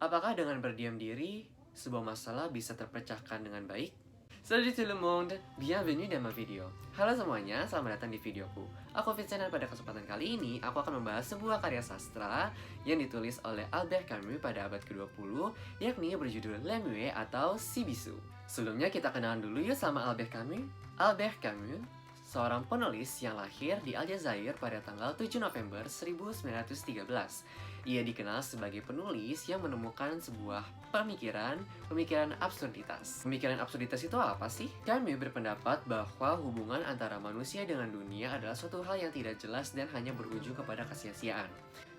Apakah dengan berdiam diri, sebuah masalah bisa terpecahkan dengan baik? Salut tout le monde, bienvenue dans ma video. Halo semuanya, selamat datang di videoku. Aku Vincent dan pada kesempatan kali ini, aku akan membahas sebuah karya sastra yang ditulis oleh Albert Camus pada abad ke-20, yakni berjudul Les Muets atau Si Bisu. Sebelumnya kita kenalan dulu yuk sama Albert Camus. Albert Camus seorang penulis yang lahir di Aljazair pada tanggal 7 November 1913. Ia dikenal sebagai penulis yang menemukan sebuah pemikiran absurditas. Pemikiran absurditas itu apa sih? Camus berpendapat bahwa hubungan antara manusia dengan dunia adalah suatu hal yang tidak jelas dan hanya berujung kepada kesia-siaan.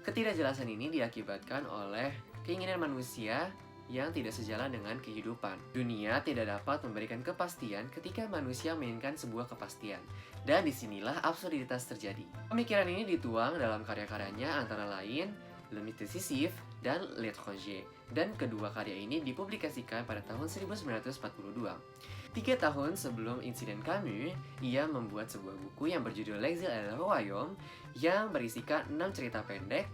Ketidakjelasan ini diakibatkan oleh keinginan manusia yang tidak sejalan dengan kehidupan. Dunia tidak dapat memberikan kepastian ketika manusia menginginkan sebuah kepastian. Dan disinilah absurditas terjadi. Pemikiran ini dituang dalam karya-karyanya antara lain Le Mythe de Sisyphe dan L'Étranger. Dan kedua karya ini dipublikasikan pada tahun 1942. 3 tahun sebelum insiden Camus, ia membuat sebuah buku yang berjudul L'Exil et le Royaume yang berisikan 6 cerita pendek,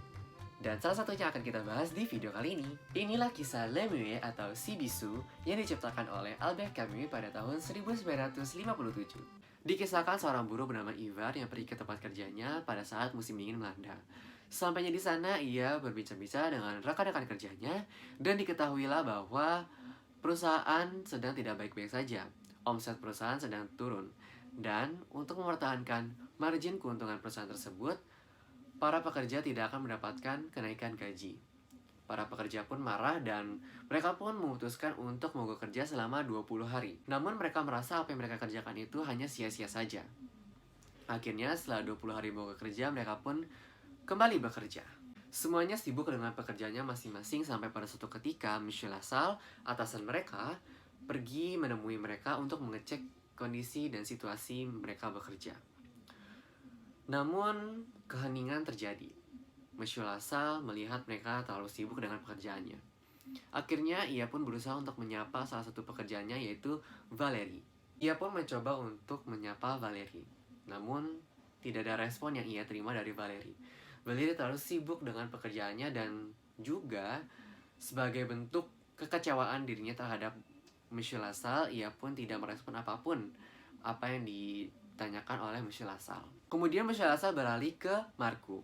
dan salah satunya akan kita bahas di video kali ini. Inilah kisah Les Muets atau Si Bisu yang diciptakan oleh Albert Camus pada tahun 1957. Dikisahkan seorang buruh bernama Ivar yang pergi ke tempat kerjanya pada saat musim dingin melanda. Sampainya di sana, ia berbincang-bincang dengan rekan-rekan kerjanya dan diketahuilah bahwa perusahaan sedang tidak baik-baik saja. Omset perusahaan sedang turun. Dan untuk mempertahankan margin keuntungan perusahaan tersebut, para pekerja tidak akan mendapatkan kenaikan gaji. Para pekerja pun marah dan mereka pun memutuskan untuk mogok kerja selama 20 hari. Namun mereka merasa apa yang mereka kerjakan itu hanya sia-sia saja. Akhirnya setelah 20 hari mogok kerja, mereka pun kembali bekerja. Semuanya sibuk dengan pekerjaannya masing-masing sampai pada suatu ketika Monsieur Lassalle, atasan mereka, pergi menemui mereka untuk mengecek kondisi dan situasi mereka bekerja. Namun, keheningan terjadi. Monsieur Lassalle melihat mereka terlalu sibuk dengan pekerjaannya. Akhirnya, ia pun berusaha untuk menyapa salah satu pekerjaannya, yaitu Valérie. Ia pun mencoba untuk menyapa Valérie. Namun, tidak ada respon yang ia terima dari Valérie. Valérie terlalu sibuk dengan pekerjaannya dan juga sebagai bentuk kekecewaan dirinya terhadap Monsieur Lassalle, ia pun tidak merespon apapun apa yang ditanyakan oleh Monsieur Lassalle. Kemudian Monsieur Lassalle beralih ke Marco.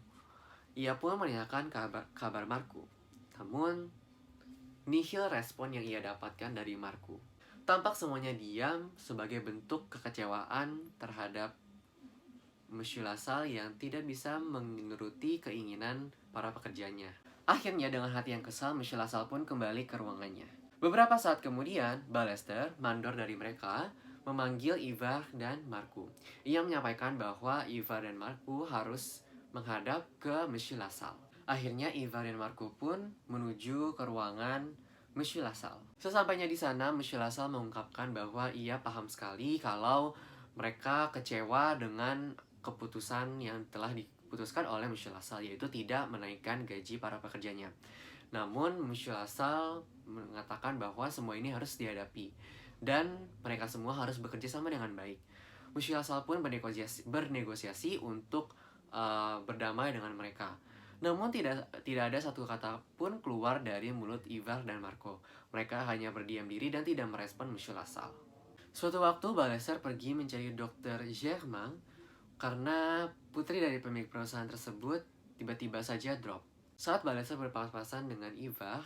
Ia pun menanyakan kabar Marco. Namun, nihil respon yang ia dapatkan dari Marco. Tampak semuanya diam sebagai bentuk kekecewaan terhadap Monsieur Lassalle yang tidak bisa menuruti keinginan para pekerjanya. Akhirnya dengan hati yang kesal, Monsieur Lassalle pun kembali ke ruangannya. Beberapa saat kemudian, Balester, mandor dari mereka, memanggil Ivar dan Marco. Ia menyampaikan bahwa Ivar dan Marco harus menghadap ke Monsieur Lassalle. Akhirnya Ivar dan Marco pun menuju ke ruangan Monsieur Lassalle. Sesampainya di sana, Monsieur Lassalle mengungkapkan bahwa ia paham sekali kalau mereka kecewa dengan keputusan yang telah diputuskan oleh Monsieur Lassalle, yaitu tidak menaikkan gaji para pekerjanya. Namun, Monsieur Lassalle mengatakan bahwa semua ini harus dihadapi dan mereka semua harus bekerja sama dengan baik. Monsieur Lassalle pun bernegosiasi untuk berdamai dengan mereka. Namun tidak ada satu kata pun keluar dari mulut Ivar dan Marco. Mereka hanya berdiam diri dan tidak merespon Monsieur Lassalle. Suatu waktu Balester pergi mencari Dr. Germain karena putri dari pemilik perusahaan tersebut tiba-tiba saja drop. Saat Balester berpapas-pasan dengan Ivar,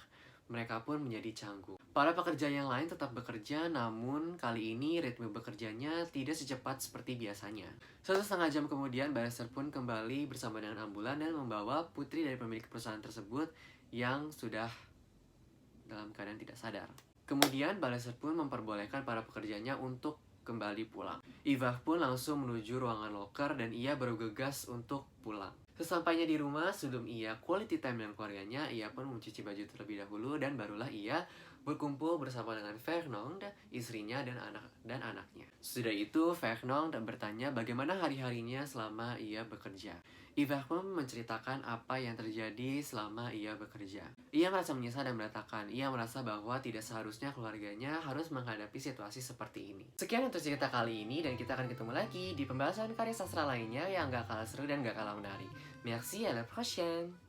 mereka pun menjadi canggung. Para pekerja yang lain tetap bekerja, namun kali ini ritme bekerjanya tidak secepat seperti biasanya. 1,5 jam kemudian, Balester pun kembali bersama dengan ambulan dan membawa putri dari pemilik perusahaan tersebut yang sudah dalam keadaan tidak sadar. Kemudian, Balester pun memperbolehkan para pekerjanya untuk kembali pulang. Ivar pun langsung menuju ruangan loker dan ia bergegas untuk pulang. Sesampainya di rumah, sebelum ia quality time dengan keluarganya, ia pun mencuci baju terlebih dahulu dan barulah ia berkumpul bersama dengan Fernand, istrinya dan anaknya. Sudah itu, Fernand bertanya bagaimana hari-harinya selama ia bekerja. Ivar pun menceritakan apa yang terjadi selama ia bekerja. Ia merasa menyesal dan mengatakan ia merasa bahwa tidak seharusnya keluarganya harus menghadapi situasi seperti ini. Sekian untuk cerita kali ini dan kita akan ketemu lagi di pembahasan karya sastra lainnya yang gak kalah seru dan gak kalah menarik. Merci, à la prochaine!